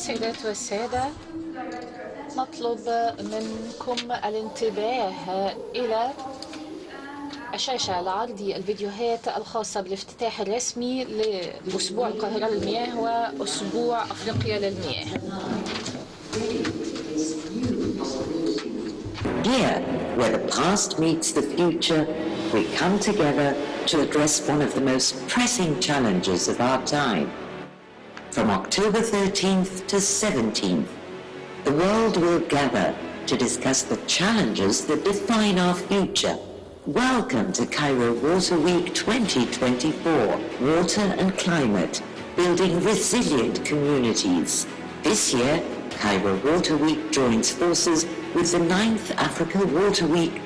السيدات والسادة، نطلب منكم الانتباه إلى الشاشة لعرض الفيديوهات الخاصة بالافتتاح الرسمي لأسبوع القاهرة للمياه وأسبوع أفريقيا للمياه. Here, where the past meets the future, we come together to address one of the most pressing challenges of our time. From October 13th to 17th, the world will gather to discuss the challenges that define our future. Welcome to Cairo Water Week 2024, Water and Climate, Building Resilient Communities. This year, Cairo Water Week joins forces with the 9th Africa Water Week,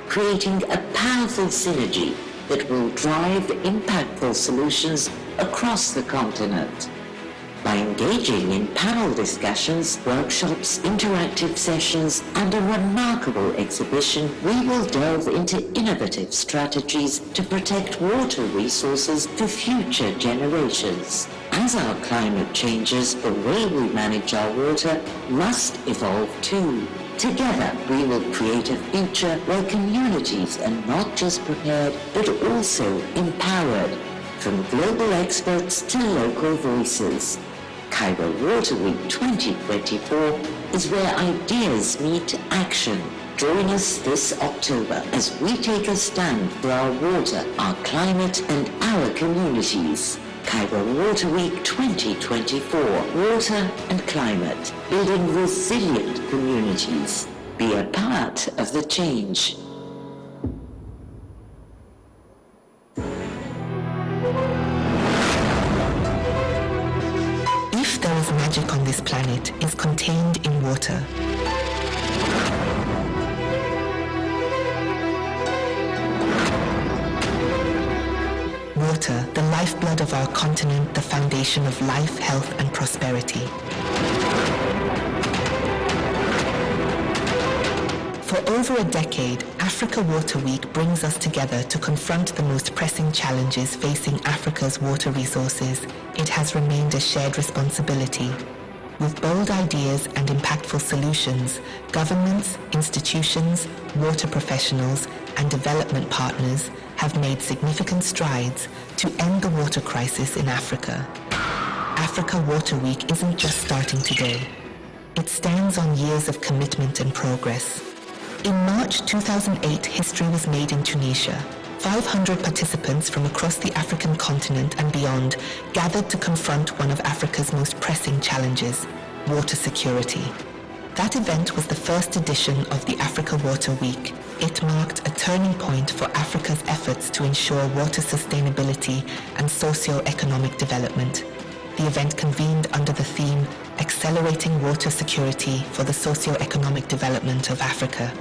creating a powerful synergy that will drive impactful solutions across the continent. By engaging in panel discussions, workshops, interactive sessions, and a remarkable exhibition, we will delve into innovative strategies to protect water resources for future generations. As our climate changes, the way we manage our water must evolve too. Together, we will create a future where communities are not just prepared, but also empowered, from global experts to local voices. Cairo Water Week 2024 is where ideas meet action. Join us this October as we take a stand for our water, our climate, and our communities. Cairo Water Week 2024, Water and Climate, Building Resilient Communities. Be a part of the change. If there is magic on this planet, is contained in water. Water, the lifeblood of our continent, the foundation of life, health, and prosperity. For over a decade, Africa Water Week brings us together to confront the most pressing challenges facing Africa's water resources. It has remained a shared responsibility. With bold ideas and impactful solutions, governments, institutions, water professionals, and development partners have made significant strides to end the water crisis in Africa. Africa Water Week isn't just starting today. It stands on years of commitment and progress. In March 2008, history was made in Tunisia. 500 participants from across the African continent and beyond gathered to confront one of Africa's most pressing challenges, water security. That event was the first edition of the Africa Water Week. It marked a turning point for Africa's efforts to ensure water sustainability and socio-economic development. The event convened under the theme, Accelerating Water Security for the Socio-Economic Development of Africa.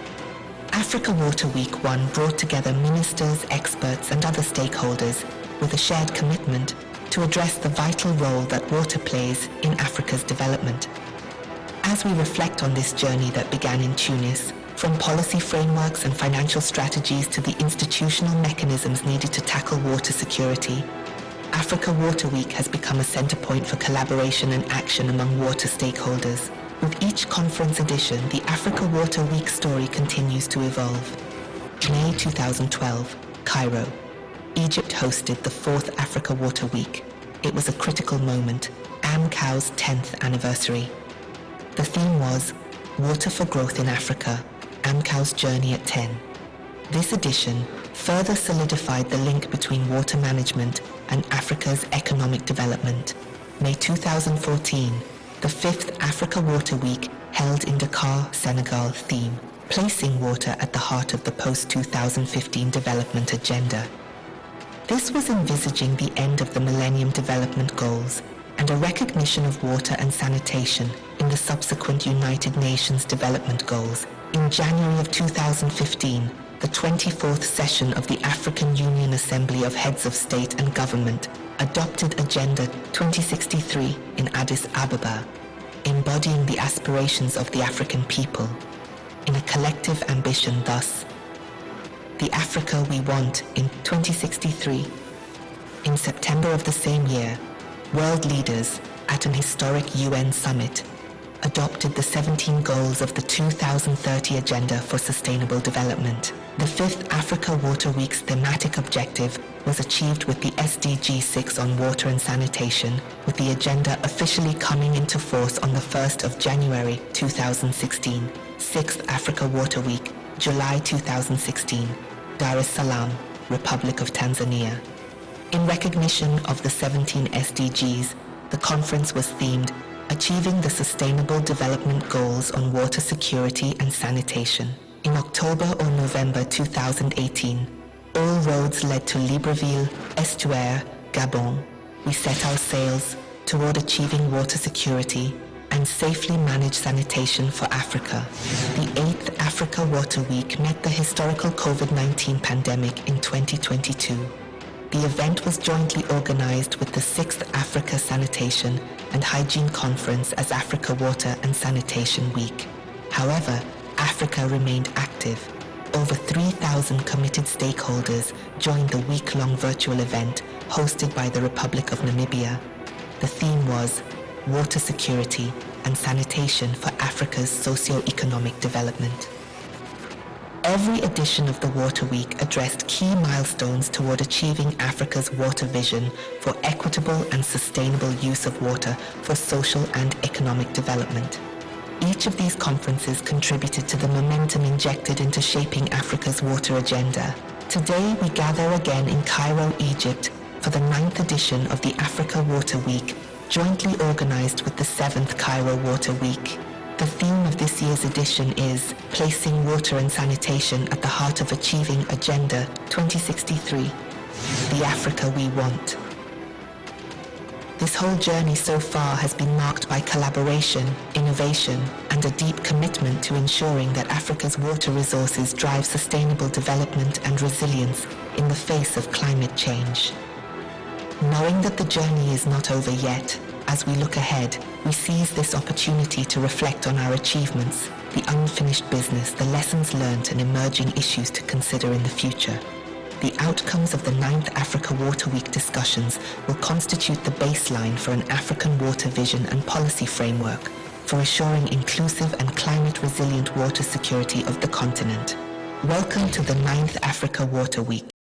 Africa Water Week 1 brought together ministers, experts, and other stakeholders with a shared commitment to address the vital role that water plays in Africa's development. As we reflect on this journey that began in Tunis, from policy frameworks and financial strategies to the institutional mechanisms needed to tackle water security, Africa Water Week has become a center point for collaboration and action among water stakeholders. With each conference edition, the Africa Water Week story continues to evolve. May 2012, Cairo. Egypt hosted the 4th Africa Water Week. It was a critical moment, AMCOW's 10th anniversary. The theme was Water for Growth in Africa, AMCOW's Journey at 10. This edition further solidified the link between water management and Africa's economic development. May 2014, the 5th Africa Water Week held in Dakar, Senegal theme, placing water at the heart of the post-2015 development agenda. This was envisaging the end of the Millennium Development Goals and a recognition of water and sanitation in the subsequent United Nations Development Goals. In January of 2015, the 24th session of the African Union Assembly of Heads of State and Government adopted Agenda 2063 in Addis Ababa, embodying the aspirations of the African people in a collective ambition thus, the Africa we want in 2063. In September of the same year, world leaders at an historic UN summit adopted the 17 goals of the 2030 Agenda for Sustainable Development. The 5th Africa Water Week's thematic objective was achieved with the SDG 6 on water and sanitation, with the agenda officially coming into force on the 1st of January 2016. 6th Africa Water Week, July 2016, Dar es Salaam, Republic of Tanzania. In recognition of the 17 SDGs, the conference was themed Achieving the Sustainable Development Goals on Water Security and Sanitation. In October or November 2018, all roads led to Libreville, Estuaire, Gabon. We set our sails toward achieving water security and safely manage sanitation for Africa. The 8th Africa Water Week met the historical COVID-19 pandemic in 2022. The event was jointly organized with the 6th Africa Sanitation and Hygiene Conference as Africa Water and Sanitation Week. However, Africa remained active. Over 3,000 committed stakeholders joined the week-long virtual event hosted by the Republic of Namibia. The theme was Water Security and Sanitation for Africa's Socio-Economic Development. Every edition of the Water Week addressed key milestones toward achieving Africa's water vision for equitable and sustainable use of water for social and economic development. Each of these conferences contributed to the momentum injected into shaping Africa's water agenda. Today, we gather again in Cairo, Egypt, for the 9th edition of the Africa Water Week, jointly organized with the 7th Cairo Water Week. The theme of this year's edition is Placing Water and Sanitation at the Heart of Achieving Agenda 2063, the Africa we want. This whole journey so far has been marked by collaboration, innovation, and a deep commitment to ensuring that Africa's water resources drive sustainable development and resilience in the face of climate change. Knowing that the journey is not over yet, as we look ahead, we seize this opportunity to reflect on our achievements, the unfinished business, the lessons learned, and emerging issues to consider in the future. The outcomes of the 9th Africa Water Week discussions will constitute the baseline for an African water vision and policy framework for assuring inclusive and climate-resilient water security of the continent. Welcome to the 9th Africa Water Week.